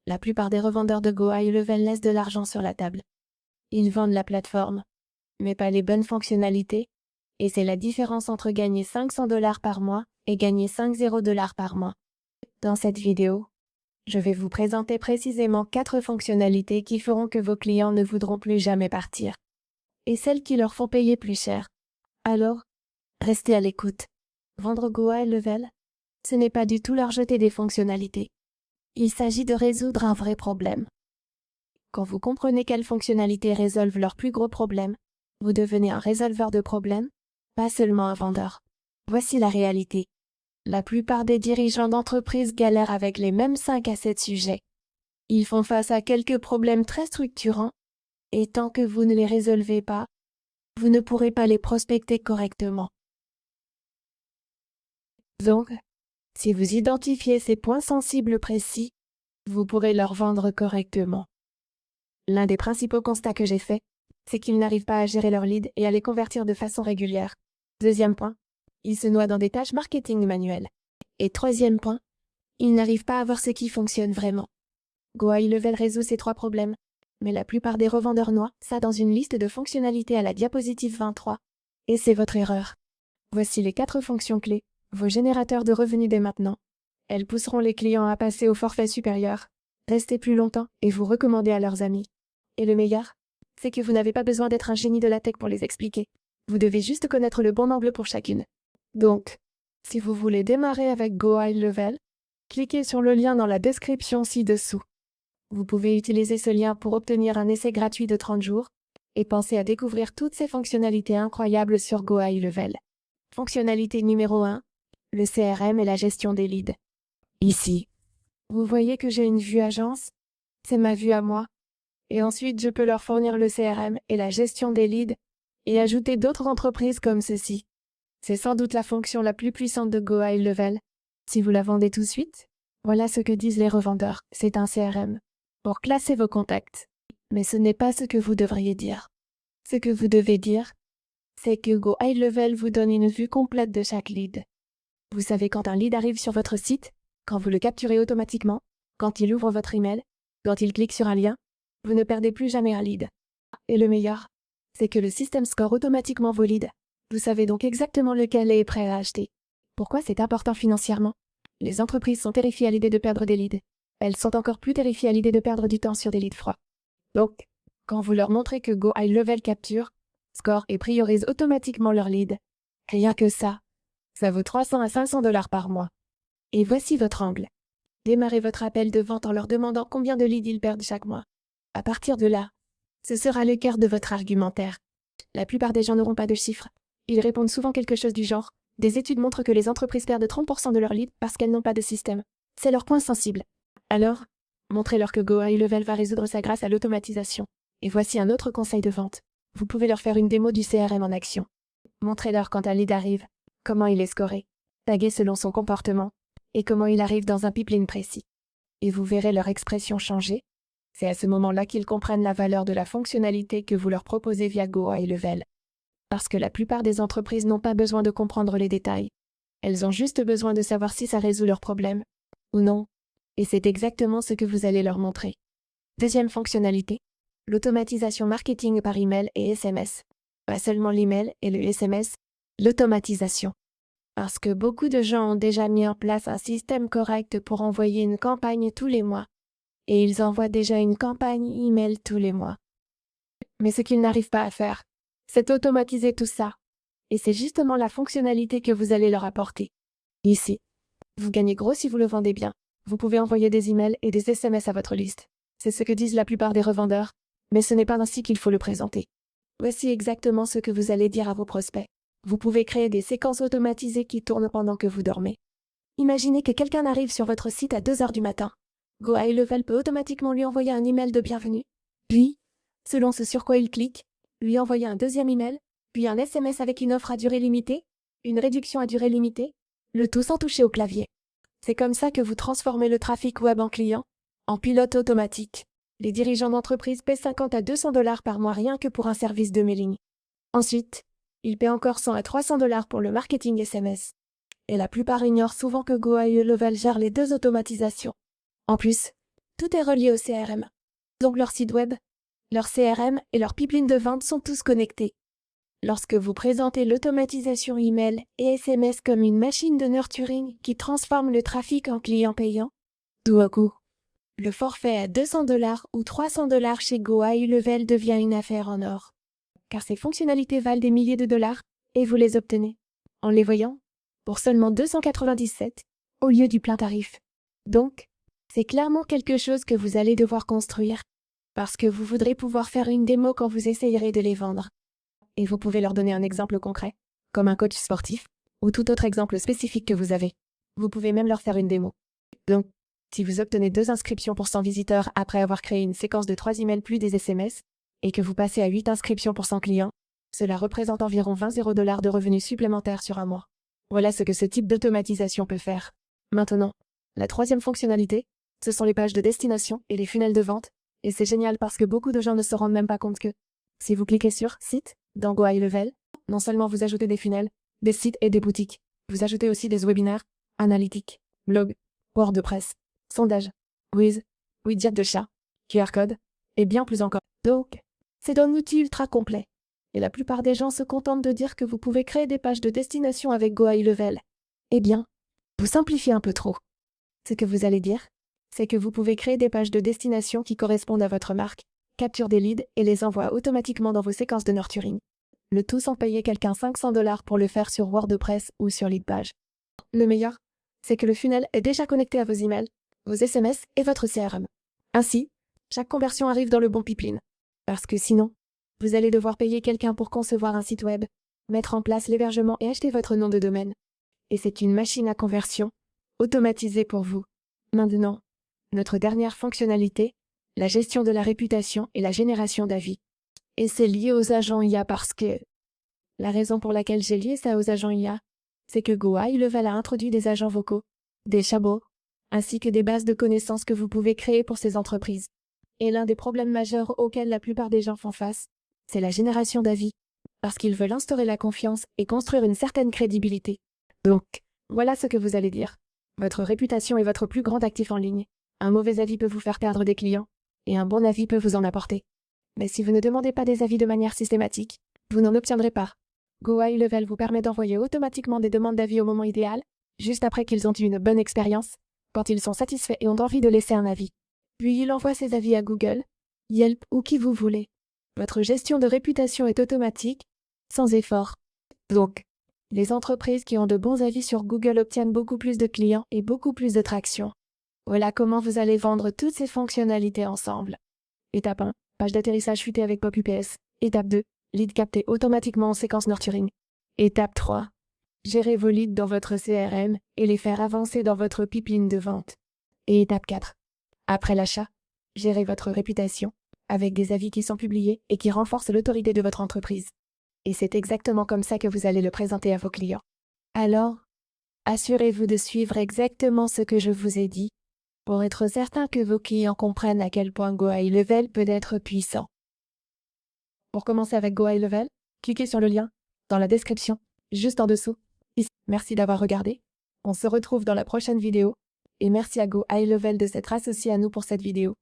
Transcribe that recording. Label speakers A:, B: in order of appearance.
A: La plupart des revendeurs de Go High Level laissent de l'argent sur la table. Ils vendent la plateforme, mais pas les bonnes fonctionnalités, et c'est la différence entre gagner 500 $ par mois et gagner 50 $ par mois. Dans cette vidéo, je vais vous présenter précisément 4 fonctionnalités qui feront que vos clients ne voudront plus jamais partir, et celles qui leur font payer plus cher. Alors, restez à l'écoute. Vendre Go High Level, ce n'est pas du tout leur jeter des fonctionnalités. Il s'agit de résoudre un vrai problème. Quand vous comprenez quelles fonctionnalités résolvent leurs plus gros problèmes, vous devenez un résolveur de problèmes, pas seulement un vendeur. Voici la réalité. La plupart des dirigeants d'entreprise galèrent avec les mêmes 5 à 7 sujets. Ils font face à quelques problèmes très structurants, et tant que vous ne les résolvez pas, vous ne pourrez pas les prospecter correctement. Donc, si vous identifiez ces points sensibles précis, vous pourrez leur vendre correctement. L'un des principaux constats que j'ai fait, c'est qu'ils n'arrivent pas à gérer leurs leads et à les convertir de façon régulière. Deuxième point, ils se noient dans des tâches marketing manuelles. Et troisième point, ils n'arrivent pas à voir ce qui fonctionne vraiment. Go High Level résout ces 3 problèmes, mais la plupart des revendeurs noient ça dans une liste de fonctionnalités à la diapositive 23. Et c'est votre erreur. Voici les 4 fonctions clés, vos générateurs de revenus dès maintenant. Elles pousseront les clients à passer au forfait supérieur, rester plus longtemps et vous recommander à leurs amis. Et le meilleur, c'est que vous n'avez pas besoin d'être un génie de la tech pour les expliquer. Vous devez juste connaître le bon angle pour chacune. Donc, si vous voulez démarrer avec Go High Level, cliquez sur le lien dans la description ci-dessous. Vous pouvez utiliser ce lien pour obtenir un essai gratuit de 30 jours et pensez à découvrir toutes ces fonctionnalités incroyables sur Go High Level. Fonctionnalité numéro 1, le CRM et la gestion des leads. Ici, vous voyez que j'ai une vue agence, c'est ma vue à moi. Et ensuite, je peux leur fournir le CRM et la gestion des leads et ajouter d'autres entreprises comme ceci. C'est sans doute la fonction la plus puissante de Go High Level. Si vous la vendez tout de suite, voilà ce que disent les revendeurs, c'est un CRM pour classer vos contacts. Mais ce n'est pas ce que vous devriez dire. Ce que vous devez dire, c'est que Go High Level vous donne une vue complète de chaque lead. Vous savez quand un lead arrive sur votre site, quand vous le capturez automatiquement, quand il ouvre votre email, quand il clique sur un lien, vous ne perdez plus jamais un lead. Et le meilleur, c'est que le système score automatiquement vos leads. Vous savez donc exactement lequel est prêt à acheter. Pourquoi c'est important financièrement? Les entreprises sont terrifiées à l'idée de perdre des leads. Elles sont encore plus terrifiées à l'idée de perdre du temps sur des leads froids. Donc, quand vous leur montrez que Go High Level capture, score et priorise automatiquement leurs leads, rien que ça vaut 300 à 500 $ par mois. Et voici votre angle. Démarrez votre appel de vente en leur demandant combien de leads ils perdent chaque mois. À partir de là, ce sera le cœur de votre argumentaire. La plupart des gens n'auront pas de chiffres. Ils répondent souvent quelque chose du genre « Des études montrent que les entreprises perdent 30% de leurs leads parce qu'elles n'ont pas de système. » C'est leur point sensible. Alors, montrez-leur que Go High Level va résoudre ça grâce à l'automatisation. Et voici un autre conseil de vente. Vous pouvez leur faire une démo du CRM en action. Montrez-leur quand un lead arrive, comment il est scoré, tagué selon son comportement, et comment il arrive dans un pipeline précis. Et vous verrez leur expression changer. C'est à ce moment-là qu'ils comprennent la valeur de la fonctionnalité que vous leur proposez via Go High Level. Parce que la plupart des entreprises n'ont pas besoin de comprendre les détails. Elles ont juste besoin de savoir si ça résout leurs problèmes ou non. Et c'est exactement ce que vous allez leur montrer. Deuxième fonctionnalité, l'automatisation marketing par email et SMS. Pas seulement l'email et le SMS, l'automatisation. Parce que beaucoup de gens ont déjà mis en place un système correct pour envoyer une campagne tous les mois. Et ils envoient déjà une campagne email tous les mois. Mais ce qu'ils n'arrivent pas à faire, c'est automatiser tout ça. Et c'est justement la fonctionnalité que vous allez leur apporter. Ici, vous gagnez gros si vous le vendez bien. Vous pouvez envoyer des emails et des SMS à votre liste. C'est ce que disent la plupart des revendeurs, mais ce n'est pas ainsi qu'il faut le présenter. Voici exactement ce que vous allez dire à vos prospects. Vous pouvez créer des séquences automatisées qui tournent pendant que vous dormez. Imaginez que quelqu'un arrive sur votre site à 2 heures du matin. Go High Level peut automatiquement lui envoyer un email de bienvenue, puis, selon ce sur quoi il clique, lui envoyer un deuxième email, puis un SMS avec une offre à durée limitée, une réduction à durée limitée, le tout sans toucher au clavier. C'est comme ça que vous transformez le trafic web en client, en pilote automatique. Les dirigeants d'entreprise paient 50 à 200 $ par mois rien que pour un service de mailing. Ensuite, ils paient encore 100 à 300 $ pour le marketing SMS. Et la plupart ignorent souvent que Go High Level gère les deux automatisations. En plus, Tout est relié au CRM. Donc leur site web, leur CRM et leur pipeline de vente sont tous connectés. Lorsque vous présentez l'automatisation email et SMS comme une machine de nurturing qui transforme le trafic en client payant, tout à coup, le forfait à $200 ou $300 chez GoHighLevel devient une affaire en or. Car ces fonctionnalités valent des milliers de dollars et vous les obtenez, en les voyant, pour seulement 297 au lieu du plein tarif. Donc, c'est clairement quelque chose que vous allez devoir construire parce que vous voudrez pouvoir faire une démo quand vous essayerez de les vendre. Et vous pouvez leur donner un exemple concret, comme un coach sportif, ou tout autre exemple spécifique que vous avez. Vous pouvez même leur faire une démo. Donc, si vous obtenez 2 inscriptions pour 100 visiteurs après avoir créé une séquence de 3 emails plus des SMS, et que vous passez à 8 inscriptions pour 100 clients, cela représente environ $20 de revenus supplémentaires sur un mois. Voilà ce que ce type d'automatisation peut faire. Maintenant, la troisième fonctionnalité, ce sont les pages de destination et les funnels de vente, et c'est génial parce que beaucoup de gens ne se rendent même pas compte que, si vous cliquez sur « Site » dans GoHighLevel, non seulement vous ajoutez des funnels, des sites et des boutiques, vous ajoutez aussi des webinaires, analytiques, blogs, WordPress, sondages, quiz, widgets de chat, QR code, et bien plus encore. Donc, c'est un outil ultra complet. Et la plupart des gens se contentent de dire que vous pouvez créer des pages de destination avec GoHighLevel. Eh bien, vous simplifiez un peu trop. Ce que vous allez dire, c'est que vous pouvez créer des pages de destination qui correspondent à votre marque, capture des leads et les envoie automatiquement dans vos séquences de nurturing. Le tout sans payer quelqu'un $500 pour le faire sur WordPress ou sur Leadpage. Le meilleur, c'est que le funnel est déjà connecté à vos emails, vos SMS et votre CRM. Ainsi, chaque conversion arrive dans le bon pipeline. Parce que sinon, vous allez devoir payer quelqu'un pour concevoir un site web, mettre en place l'hébergement et acheter votre nom de domaine. Et c'est une machine à conversion, automatisée pour vous. Maintenant, notre dernière fonctionnalité, la gestion de la réputation et la génération d'avis. Et c'est lié aux agents IA parce que... La raison pour laquelle j'ai lié ça aux agents IA, c'est que GoHighLevel a introduit des agents vocaux, des chatbots, ainsi que des bases de connaissances que vous pouvez créer pour ces entreprises. Et l'un des problèmes majeurs auxquels la plupart des gens font face, c'est la génération d'avis, parce qu'ils veulent instaurer la confiance et construire une certaine crédibilité. Donc, voilà ce que vous allez dire. Votre réputation est votre plus grand actif en ligne. Un mauvais avis peut vous faire perdre des clients, et un bon avis peut vous en apporter. Mais si vous ne demandez pas des avis de manière systématique, vous n'en obtiendrez pas. GoHighLevel vous permet d'envoyer automatiquement des demandes d'avis au moment idéal, juste après qu'ils ont eu une bonne expérience, quand ils sont satisfaits et ont envie de laisser un avis. Puis il envoie ses avis à Google, Yelp ou qui vous voulez. Votre gestion de réputation est automatique, sans effort. Donc, les entreprises qui ont de bons avis sur Google obtiennent beaucoup plus de clients et beaucoup plus de traction. Voilà comment vous allez vendre toutes ces fonctionnalités ensemble. Étape 1, page d'atterrissage fuitée avec Pop UPS. Étape 2, lead capté automatiquement en séquence nurturing. Étape 3, gérer vos leads dans votre CRM et les faire avancer dans votre pipeline de vente. Et étape 4, après l'achat, gérez votre réputation avec des avis qui sont publiés et qui renforcent l'autorité de votre entreprise. Et c'est exactement comme ça que vous allez le présenter à vos clients. Alors, assurez-vous de suivre exactement ce que je vous ai dit pour être certain que vos clients comprennent à quel point GoHighLevel peut être puissant. Pour commencer avec GoHighLevel, cliquez sur le lien dans la description, juste en dessous. Ici. Merci d'avoir regardé. On se retrouve dans la prochaine vidéo et merci à GoHighLevel de s'être associé à nous pour cette vidéo.